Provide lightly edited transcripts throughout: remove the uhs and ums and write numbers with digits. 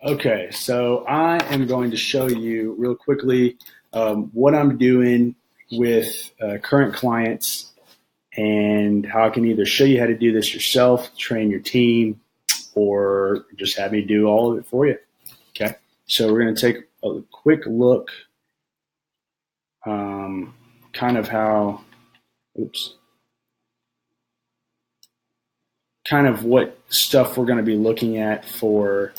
Okay, so I am going to show you real quickly what I'm doing with current clients and how I can either show you how to do this yourself, train your team, or just have me do all of it for you. Okay, so we're going to take a quick look, kind of how, oops, kind of what stuff we're going to be looking at for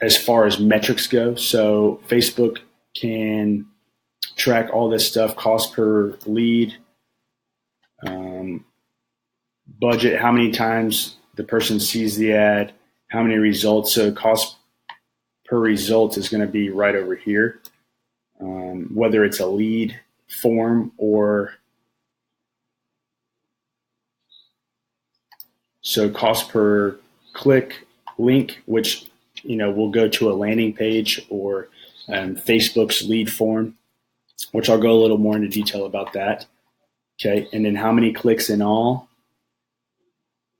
as far as metrics go. So Facebook can track all this stuff: cost per lead, um, budget, how many times the person sees the ad, how many results. So cost per result is going to be right over here, whether it's a lead form or so cost per click link, which will go to a landing page or Facebook's lead form, which I'll go a little more into detail about that. Okay, and then how many clicks in all,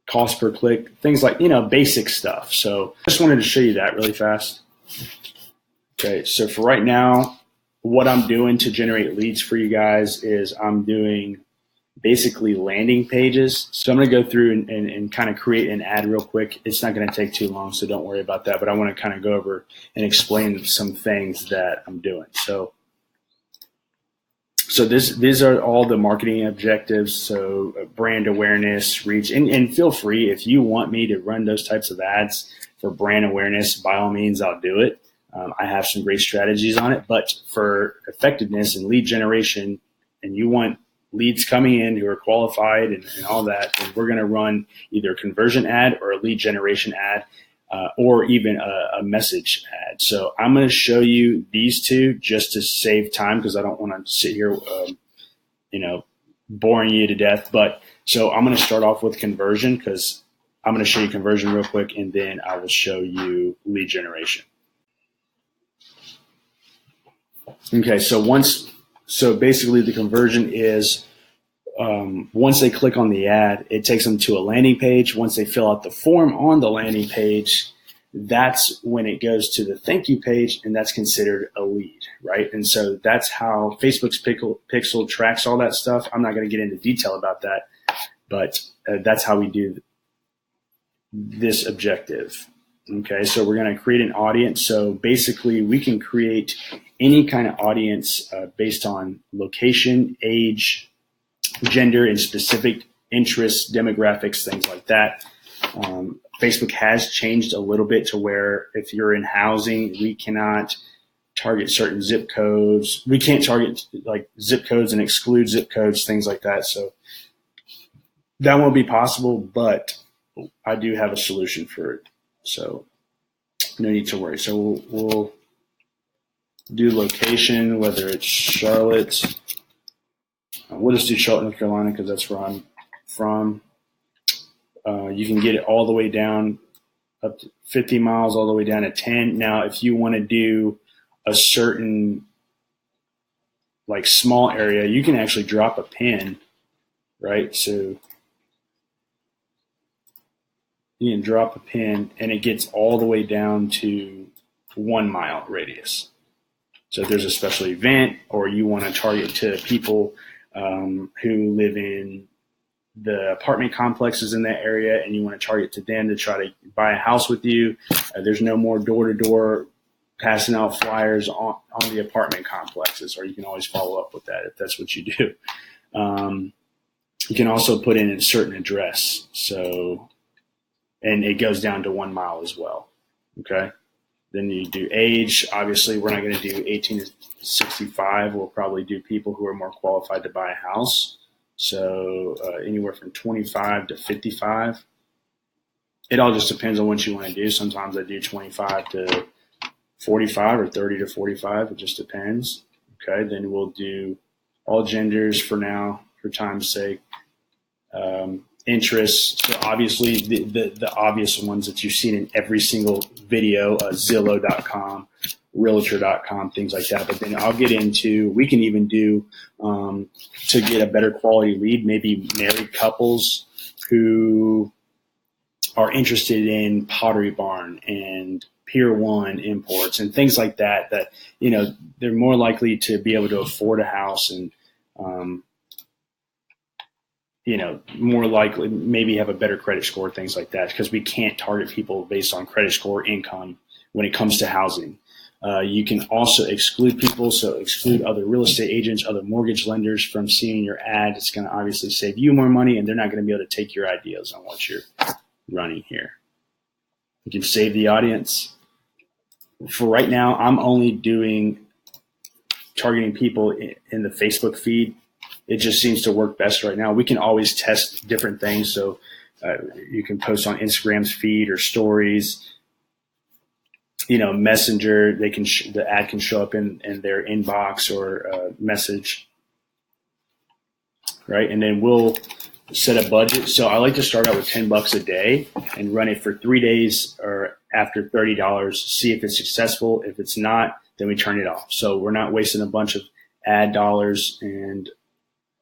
cost per click, things like, basic stuff. So just wanted to show you that really fast. Okay, so for right now, what I'm doing to generate leads for you guys is I'm doing basically landing pages. So I'm going to go through and kind of create an ad real quick. It's not going to take too long, so don't worry about that. But I want to kind of go over and explain some things that I'm doing. So these are all the marketing objectives. So brand awareness, reach, and feel free if you want me to run those types of ads for brand awareness, by all means, I'll do it. I have some great strategies on it, but for effectiveness and lead generation, and you want leads coming in who are qualified and all that, and we're going to run either a conversion ad or a lead generation ad, or even a message ad. So I'm going to show you these two just to save time because I don't want to sit here, boring you to death. But so I'm going to start off with conversion because I'm going to show you conversion real quick, and then I will show you lead generation. Okay, so basically the conversion is once they click on the ad, it takes them to a landing page. Once they fill out the form on the landing page, that's when it goes to the thank you page, and that's considered a lead, right? And so that's how Facebook's Pixel tracks all that stuff. I'm not going to get into detail about that, but that's how we do this objective. Okay, so we're going to create an audience. So basically, we can create any kind of audience based on location, age, gender, and specific interests, demographics, things like that. Facebook has changed a little bit to where if you're in housing, we cannot target certain zip codes. We can't target like zip codes and exclude zip codes, things like that. So that won't be possible, but I do have a solution for it. So no need to worry. So we'll do location, whether it's Charlotte. We'll just do Charlotte, North Carolina, because that's where I'm from. You can get it all the way down up to 50 miles, all the way down to 10. Now, if you want to do a certain like small area, you can actually drop a pin, right? So you can drop a pin and it gets all the way down to 1 mile radius. So if there's a special event or you want to target to people who live in the apartment complexes in that area and you want to target to them to try to buy a house with you, there's no more door-to-door passing out flyers on the apartment complexes, or you can always follow up with that if that's what you do. You can also put in a certain address, so and it goes down to 1 mile as well. Okay. Then you do age. Obviously, we're not going to do 18 to 65. We'll probably do people who are more qualified to buy a house. So anywhere from 25 to 55. It all just depends on what you want to do. Sometimes I do 25 to 45 or 30 to 45. It just depends. Okay. Then we'll do all genders for now, for time's sake. Interests. So obviously the obvious ones that you've seen in every single video, Zillow.com, Realtor.com, things like that. But then I'll get into, we can even do, to get a better quality lead, maybe married couples who are interested in Pottery Barn and Pier 1 imports and things like that, that, they're more likely to be able to afford a house and, more likely maybe have a better credit score, things like that, because we can't target people based on credit score or income when it comes to housing. You can also exclude people, so exclude other real estate agents, other mortgage lenders from seeing your ad. It's going to obviously save you more money, and they're not going to be able to take your ideas on what you're running here. You can save the audience. For right now, I'm only targeting people in the Facebook feed. It just seems to work best right now. We can always test different things, so you can post on Instagram's feed or stories. Messenger, the ad can show up in their inbox or message, right? And then we'll set a budget. So I like to start out with $10 a day and run it for 3 days or after $30, see if it's successful. If it's not, then we turn it off. So we're not wasting a bunch of ad dollars, and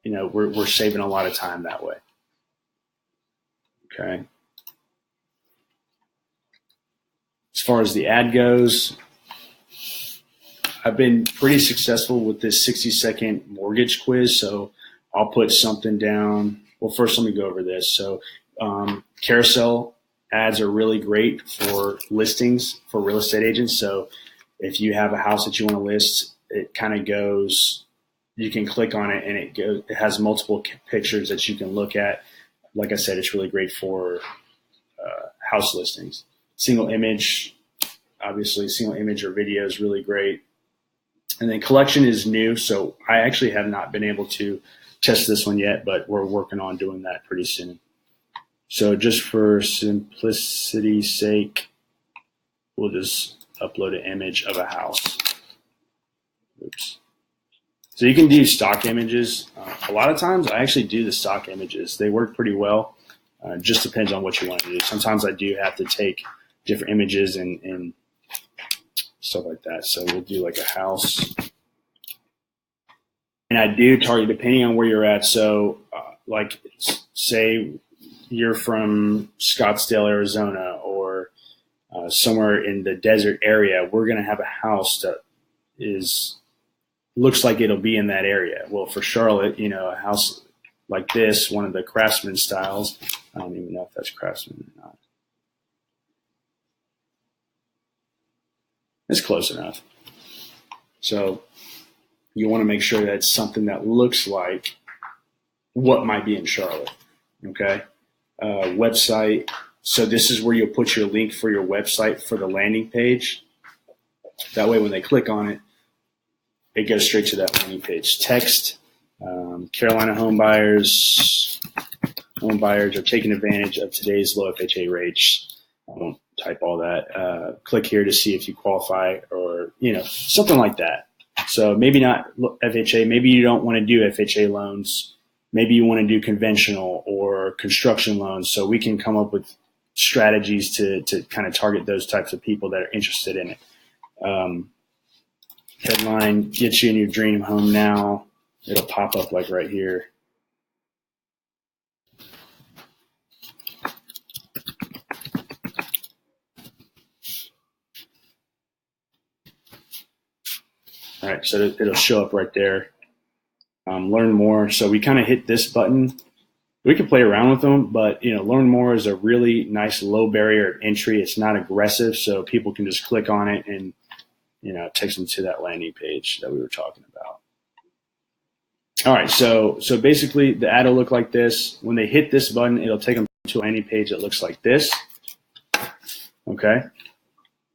we're saving a lot of time that way. Okay. As far as the ad goes, I've been pretty successful with this 60-second mortgage quiz. So I'll put something down. Well, first let me go over this. So carousel ads are really great for listings for real estate agents. So if you have a house that you want to list, it kind of goes, you can click on it and it has multiple pictures that you can look at. Like I said, it's really great for house listings. Single image, obviously single image or video is really great. And then collection is new. So I actually have not been able to test this one yet, but we're working on doing that pretty soon. So just for simplicity's sake, we'll just upload an image of a house. Oops. So you can do stock images. A lot of times I actually do the stock images. They work pretty well. Just depends on what you want to do. Sometimes I do have to take different images and stuff like that. So we'll do like a house. And I do target depending on where you're at. So like say you're from Scottsdale, Arizona, or somewhere in the desert area, we're going to have a house that looks like it'll be in that area. Well, for Charlotte, a house like this, one of the Craftsman styles, I don't even know if that's Craftsman or not. It's close enough. So you want to make sure that it's something that looks like what might be in Charlotte. Okay. Website. So this is where you'll put your link for your website for the landing page. That way when they click on it, it goes straight to that landing page. Text. Carolina home buyers are taking advantage of today's low FHA rates. I won't type all that. Click here to see if you qualify, or something like that. So maybe not FHA. Maybe you don't want to do FHA loans. Maybe you want to do conventional or construction loans. So we can come up with strategies to kind of target those types of people that are interested in it. Headline: get you in your dream home now. It'll pop up like right here. All right, so it'll show up right there. Learn more. So we kind of hit this button. We can play around with them, but learn more is a really nice low barrier of entry. It's not aggressive, so people can just click on it and it takes them to that landing page that we were talking about. All right, so basically the ad will look like this. When they hit this button, it'll take them to a landing page that looks like this. Okay,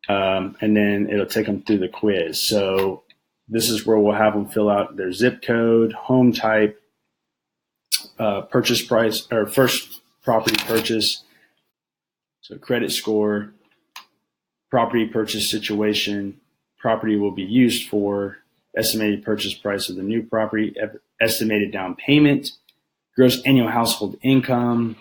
and then it'll take them through the quiz. So this is where we'll have them fill out their zip code, home type, purchase price, or first property purchase, so credit score, property purchase situation, property will be used for, estimated purchase price of the new property, estimated down payment, gross annual household income,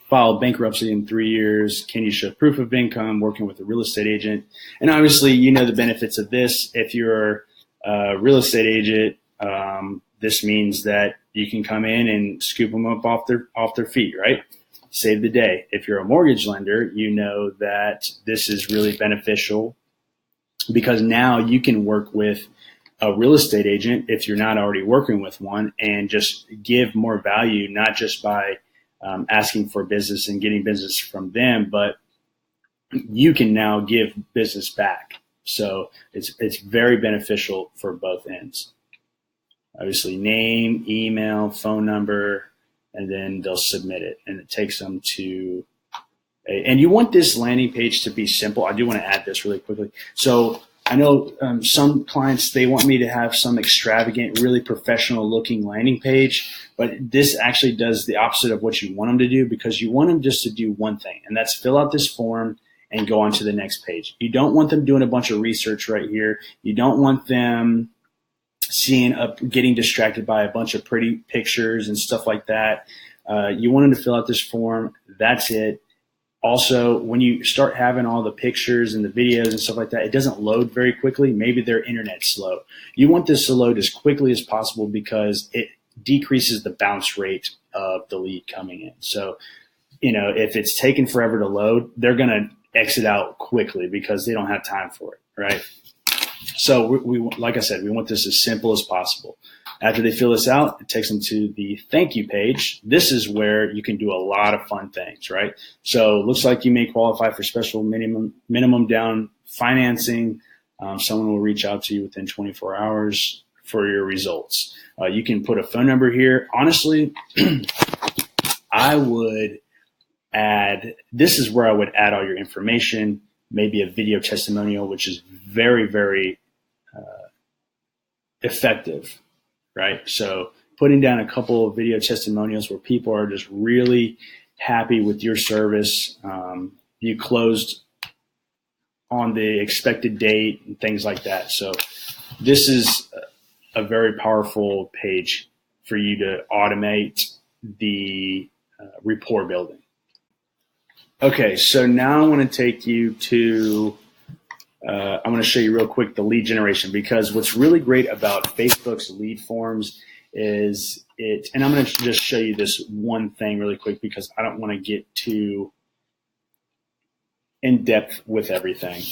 filed bankruptcy in 3 years, can you show proof of income, working with a real estate agent. And obviously, the benefits of this. If you're a real estate agent, this means that you can come in and scoop them up off their feet, right? save the day. If you're a mortgage lender, you know that this is really beneficial because now you can work with a real estate agent if you're not already working with one and just give more value, not just by asking for business and getting business from them, but you can now give business back. So it's very beneficial for both ends. Obviously, name, email, phone number, and then they'll submit it, and it takes them to and you want this landing page to be simple. I do want to add this really quickly. So I know some clients, they want me to have some extravagant, really professional looking landing page, but this actually does the opposite of what you want them to do, because you want them just to do one thing, and that's fill out this form and go on to the next page. You don't want them doing a bunch of research right here. You don't want them getting distracted by a bunch of pretty pictures and stuff like that. You want them to fill out this form. That's it. Also, when you start having all the pictures and the videos and stuff like that, it doesn't load very quickly. Maybe their internet's slow. You want this to load as quickly as possible because it decreases the bounce rate of the lead coming in. So, if it's taking forever to load, they're going to exit out quickly because they don't have time for it, right? So we like I said, we want this as simple as possible. After they fill this out, it takes them to the thank you page. This is where you can do a lot of fun things, right? So it looks like you may qualify for special minimum down financing. Someone will reach out to you within 24 hours for your results. You can put a phone number here. Honestly, I would this is where I would add all your information, maybe a video testimonial, which is very, very effective, right? So putting down a couple of video testimonials where people are just really happy with your service. You closed on the expected date and things like that. So this is a very powerful page for you to automate the rapport building. Okay, so now I want to take you to, I'm going to show you real quick the lead generation, because what's really great about Facebook's lead forms is and I'm going to just show you this one thing really quick because I don't want to get too in depth with everything.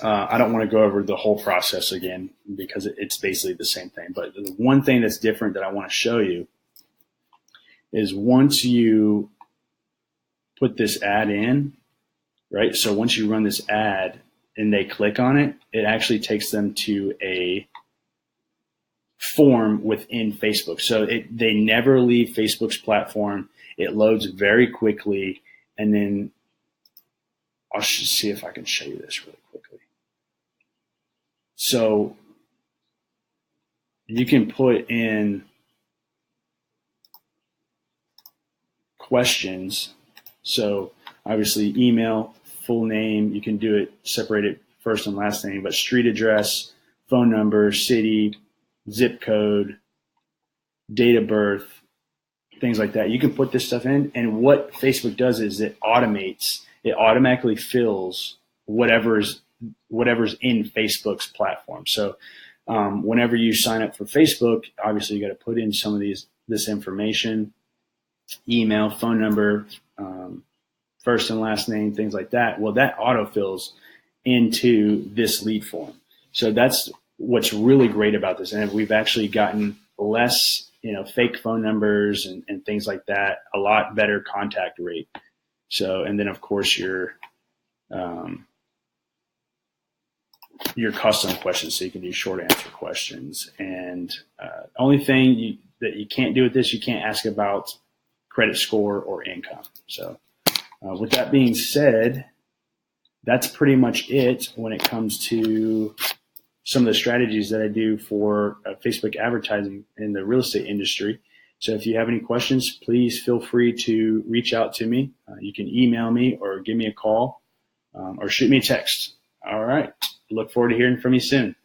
I don't want to go over the whole process again because it's basically the same thing. But the one thing that's different that I want to show you is once you put this ad in, right? So once you run this ad and they click on it, it actually takes them to a form within Facebook. So they never leave Facebook's platform. It loads very quickly. And then I'll see if I can show you this really quickly. So you can put in questions. So obviously email, full name, you can do it, separate it first and last name, but street address, phone number, city, zip code, date of birth, things like that. You can put this stuff in, and what Facebook does is it automatically fills whatever's in Facebook's platform. So whenever you sign up for Facebook, obviously you got to put in some of this information, email, phone number, first and last name, things like that. Well, that autofills into this lead form. So that's what's really great about this. And we've actually gotten less, fake phone numbers and things like that, a lot better contact rate. So, and then of course your custom questions. So you can do short answer questions. And only thing that you can't do with this, you can't ask about credit score or income. So with that being said, that's pretty much it when it comes to some of the strategies that I do for Facebook advertising in the real estate industry. So if you have any questions, please feel free to reach out to me. You can email me or give me a call or shoot me a text. All right. Look forward to hearing from you soon.